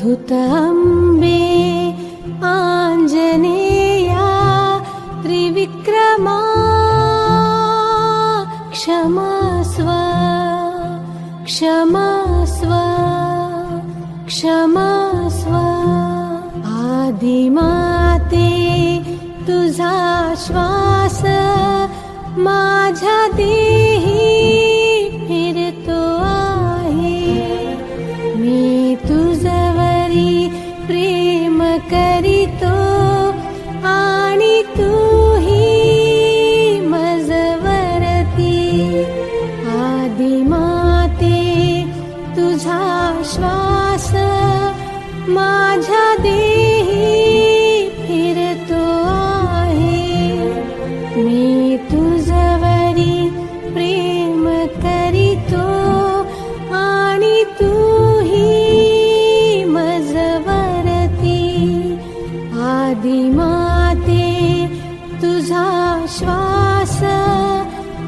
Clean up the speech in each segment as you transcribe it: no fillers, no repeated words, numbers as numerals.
अवधूत अंबे आंजनेया त्रिविक्रमा क्षमस्व क्षमस्व क्षमस्व आदिमाते तुझा श्वास माझ्या देही फिरतो आहे मी तुझवरी प्रेम करीतो आणि तूही मजवरती आदिमाते तुझा श्वास माझ्या देही फिरतो आहे मी तुझवरी प्रेम करीतो आणि तूही मजवरती आदिमाते तुझा श्वास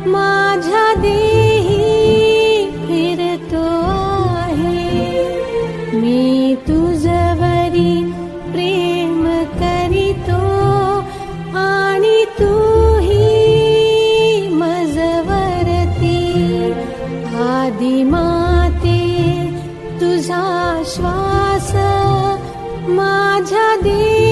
माझ्या देही फिरतो आहे मी तुझवरी प्रेम करीतो आणि तूही मजवरती आदिमाते तुझा श्वास माझ्या देही